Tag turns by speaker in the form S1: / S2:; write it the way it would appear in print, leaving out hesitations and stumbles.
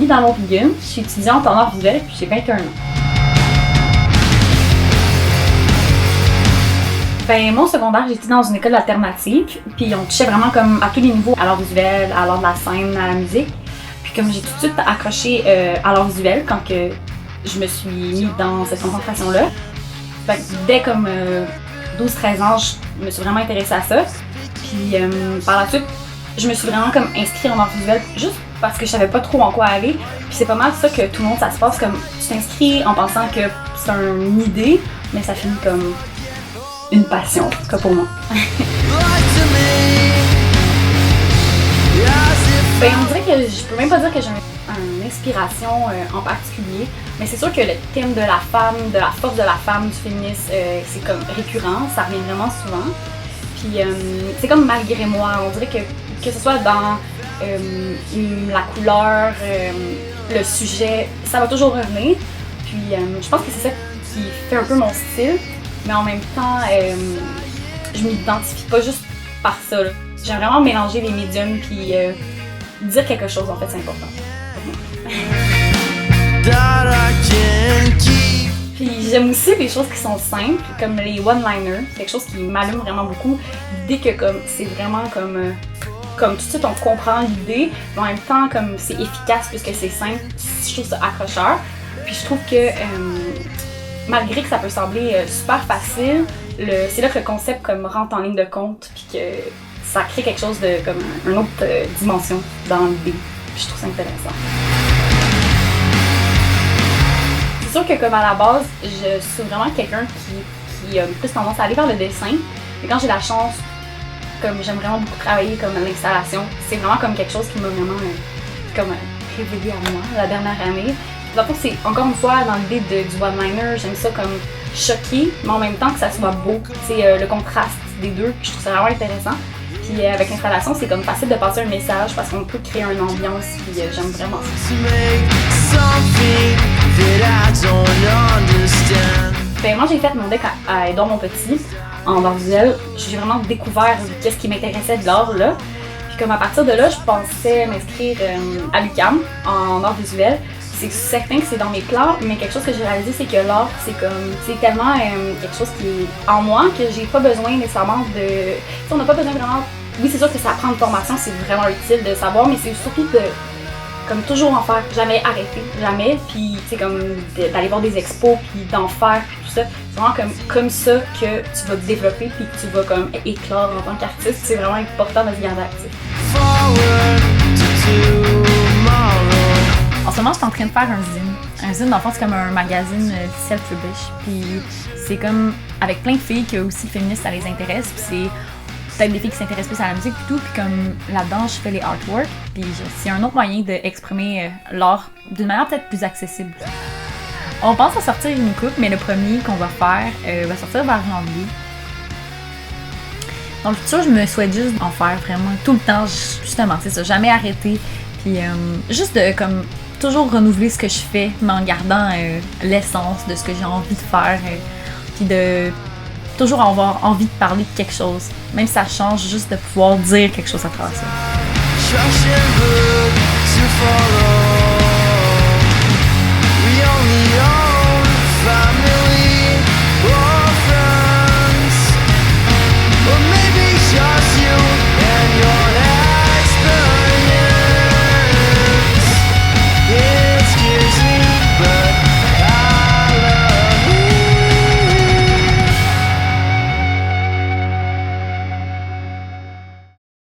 S1: Julie Dallon-Piguin, je suis étudiante en arts visuels puis j'ai 21 ans. Ben, mon secondaire, j'étais dans une école alternative, puis on touchait vraiment comme à tous les niveaux, à l'art visuel, à l'art de la scène, à la musique. Puis comme j'ai tout de suite accroché à l'art visuel quand que je me suis mise dans cette concentration-là. Fait que dès comme 12-13 ans, je me suis vraiment intéressée à ça. Puis par la suite, je me suis vraiment comme inscrite en art visuel juste parce que je savais pas trop en quoi aller. Puis c'est pas mal ça que tout le monde, ça se passe comme tu t'inscris en pensant que c'est une idée, mais ça finit comme une passion, en tout cas pour moi. Ben, on dirait que je peux même pas dire que j'ai une inspiration en particulier, mais c'est sûr que le thème de la femme, de la force de la femme, du féminisme, c'est comme récurrent, ça revient vraiment souvent. Puis c'est comme malgré moi, on dirait que ce soit dans la couleur, le sujet, ça va toujours revenir. Puis je pense que c'est ça qui fait un peu mon style. Mais en même temps, je m'identifie pas juste par ça. J'aime vraiment mélanger les médiums puis dire quelque chose, en fait, c'est important. Puis j'aime aussi les choses qui sont simples, comme les one-liners. C'est quelque chose qui m'allume vraiment beaucoup. L'idée que comme c'est vraiment comme tout de suite on comprend l'idée, mais en même temps comme c'est efficace puisque c'est simple, je trouve ça accrocheur. Puis je trouve que malgré que ça peut sembler super facile, c'est là que le concept comme rentre en ligne de compte puis que ça crée quelque chose de comme une autre dimension dans l'idée. Puis je trouve ça intéressant. C'est sûr que comme à la base, je suis vraiment quelqu'un qui a plus tendance à aller vers le dessin. Mais quand j'ai la chance, comme j'aime vraiment beaucoup travailler comme l'installation, c'est vraiment comme quelque chose qui m'a vraiment comme révélé à moi la dernière année. D'abord, c'est encore une fois dans l'idée du one-liner, j'aime ça comme choquer, mais en même temps que ça soit beau. C'est le contraste des deux, puis je trouve ça vraiment intéressant. Puis avec l'installation, c'est comme facile de passer un message parce qu'on peut créer une ambiance, puis j'aime vraiment ça. Ben, moi, j'ai fait mon deck à Édouard Montpetit en art visuel. J'ai vraiment découvert qu'est-ce qui m'intéressait de l'art là. Puis comme à partir de là, je pensais m'inscrire à l'UQAM en art visuel. C'est certain que c'est dans mes plans, mais quelque chose que j'ai réalisé, c'est que l'art, c'est tellement quelque chose qui est en moi que j'ai pas besoin nécessairement de... on n'a pas besoin vraiment... Oui, c'est sûr que ça prend une formation, c'est vraiment utile de savoir, mais c'est surtout de comme toujours en faire, jamais arrêter, jamais, puis c'est comme d'aller voir des expos, puis d'en faire, puis tout ça. C'est vraiment comme ça que tu vas te développer, puis que tu vas comme éclore en tant qu'artiste. C'est vraiment important de se garder actif. En ce moment, je suis en train de faire un zine. Un zine, dans le fond, c'est comme un magazine self-publish. Puis c'est comme avec plein de filles que aussi féministes, ça les intéresse. Puis c'est peut-être des filles qui s'intéressent plus à la musique et tout. Puis comme là-dedans, je fais les artworks. Puis c'est un autre moyen d'exprimer l'art d'une manière peut-être plus accessible. On pense à sortir une coupe, mais le premier qu'on va faire va sortir vers janvier. Dans le futur, je me souhaite juste en faire vraiment tout le temps. Justement, c'est ça, jamais arrêter. Puis juste de comme toujours renouveler ce que je fais, mais en gardant l'essence de ce que j'ai envie de faire, puis de toujours avoir envie de parler de quelque chose, même si ça change, juste de pouvoir dire quelque chose à travers ça.